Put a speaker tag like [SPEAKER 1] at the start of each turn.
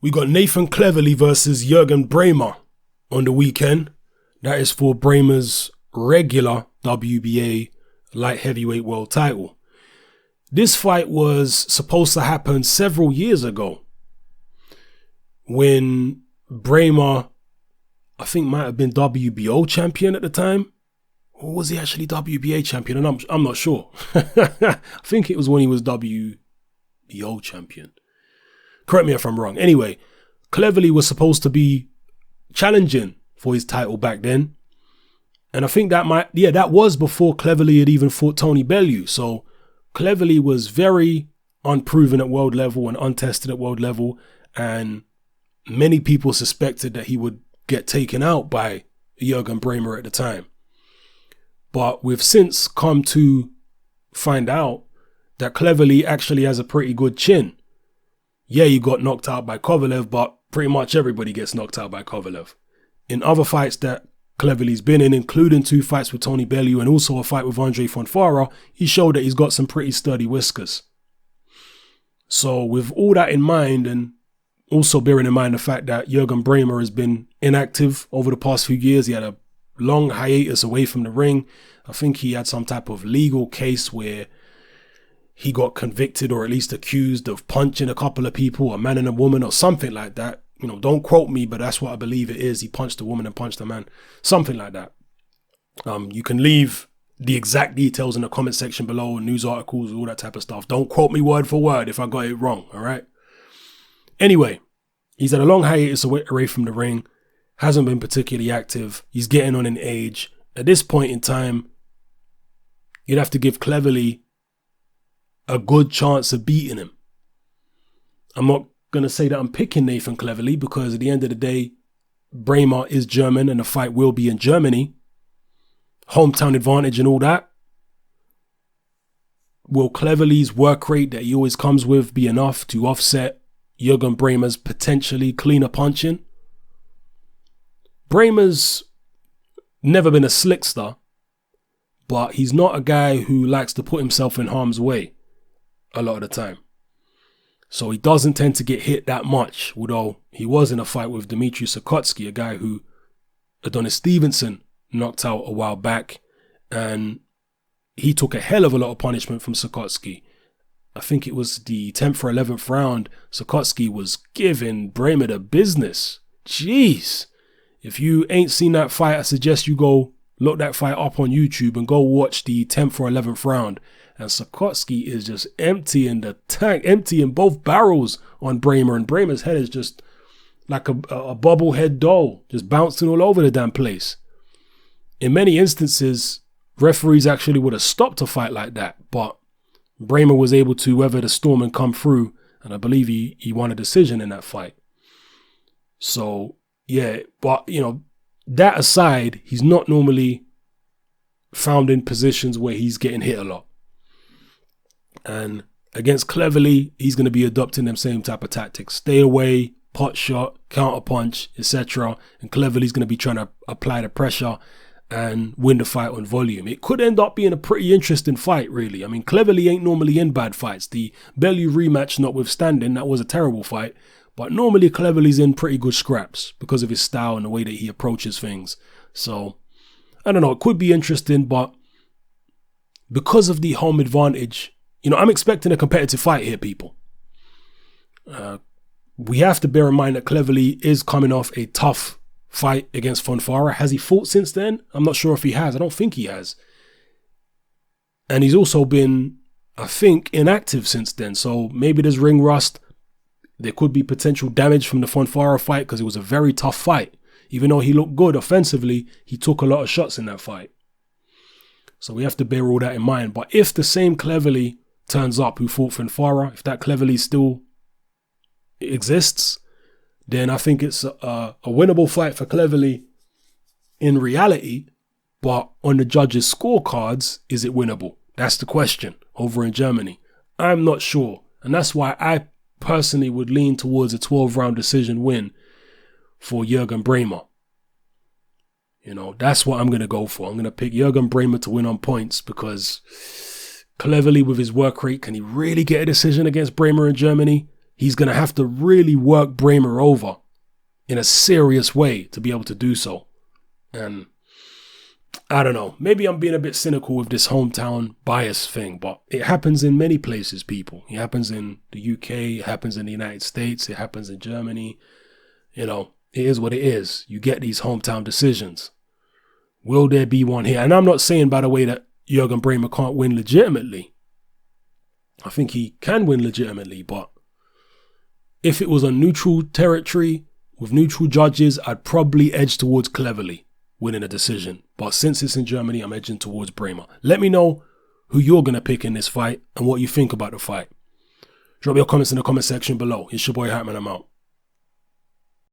[SPEAKER 1] We got Nathan Cleverly versus Juergen Braehmer on the weekend. That is for Braehmer's regular WBA light heavyweight world title. This fight was supposed to happen several years ago when Braehmer, I think, might have been WBO champion at the time. Or was he actually WBA champion? And I'm not sure. I think it was when he was WBO champion. Correct me if I'm wrong. Anyway, Cleverly was supposed to be challenging for his title back then. And I think that was before Cleverly had even fought Tony Bellew. So Cleverly was very unproven at world level and untested at world level. And many people suspected that he would get taken out by Juergen Braehmer at the time. But we've since come to find out that Cleverly actually has a pretty good chin. Yeah, he got knocked out by Kovalev, but pretty much everybody gets knocked out by Kovalev. In other fights that Cleverly's been in, including 2 fights with Tony Bellew and also a fight with Andre Fonfara, he showed that he's got some pretty sturdy whiskers. So with all that in mind, and also bearing in mind the fact that Juergen Braehmer has been inactive over the past few years, he had a long hiatus away from the ring. I think he had some type of legal case where he got convicted or at least accused of punching a couple of people, a man and a woman or something like that. You know, don't quote me, but that's what I believe it is. He punched a woman and punched a man, something like that. You can leave the exact details in the comment section below, news articles, all that type of stuff. Don't quote me word for word if I got it wrong, all right? Anyway, he's had a long hiatus away from the ring. Hasn't been particularly active. He's getting on in age. At this point in time, you'd have to give Cleverly a good chance of beating him. I'm not going to say that I'm picking Nathan Cleverly because at the end of the day, Braehmer is German and the fight will be in Germany. Hometown advantage and all that. Will Cleverly's work rate that he always comes with be enough to offset Juergen Braehmer's potentially cleaner punching? Braehmer's never been a slickster, but he's not a guy who likes to put himself in harm's way a lot of the time. So he doesn't tend to get hit that much, although he was in a fight with Dmitry Sukotsky, a guy who Adonis Stevenson knocked out a while back, and he took a hell of a lot of punishment from Sukotsky. I think it was the 10th or 11th round, Sukotsky was giving Braehmer the business. Jeez. If you ain't seen that fight, I suggest you go look that fight up on YouTube and go watch the 10th or 11th round. And Sukotsky is just emptying the tank, emptying both barrels on Braehmer. And Braehmer's head is just like a bobblehead doll, just bouncing all over the damn place. In many instances, referees actually would have stopped a fight like that. But Braehmer was able to weather the storm and come through. And I believe he won a decision in that fight. So, yeah, but, you know, that aside, he's not normally found in positions where he's getting hit a lot. And against Cleverly, he's going to be adopting them same type of tactics. Stay away, pot shot, counter punch, etc. And Cleverly's going to be trying to apply the pressure and win the fight on volume. It could end up being a pretty interesting fight, really. I mean, Cleverly ain't normally in bad fights. The Bellew rematch notwithstanding, that was a terrible fight. But normally Cleverly's in pretty good scraps because of his style and the way that he approaches things. So, I don't know, it could be interesting, but because of the home advantage, you know, I'm expecting a competitive fight here, people. We have to bear in mind that Cleverly is coming off a tough fight against Fonfara. Has he fought since then? I'm not sure if he has. I don't think he has. And he's also been, I think, inactive since then. So maybe there's ring rust. There could be potential damage from the Fonfara fight because it was a very tough fight. Even though he looked good offensively, he took a lot of shots in that fight. So we have to bear all that in mind. But if the same Cleverly turns up who fought Fonfara, if that Cleverly still exists, then I think it's a winnable fight for Cleverly in reality. But on the judges' scorecards, is it winnable? That's the question over in Germany. I'm not sure. And that's why I personally would lean towards a 12-round decision win for Juergen Braehmer. You know, that's what I'm going to go for. I'm going to pick Juergen Braehmer to win on points because Cleverly with his work rate, can he really get a decision against Braehmer in Germany? he's going to have to really work Braehmer over in a serious way to be able to do so. And I don't know, maybe I'm being a bit cynical with this hometown bias thing, but it happens in many places, people. It happens in the UK, it happens in the United States, it happens in Germany. You know, it is what it is. You get these hometown decisions. Will there be one here? And I'm not saying, by the way, that Juergen Braehmer can't win legitimately. I think he can win legitimately, but if it was on neutral territory with neutral judges, I'd probably edge towards Cleverly winning a decision. But since it's in Germany, I'm edging towards Braehmer. Let me know who you're going to pick in this fight and what you think about the fight. Drop your comments in the comment section below. It's your boy Hatman, I'm out.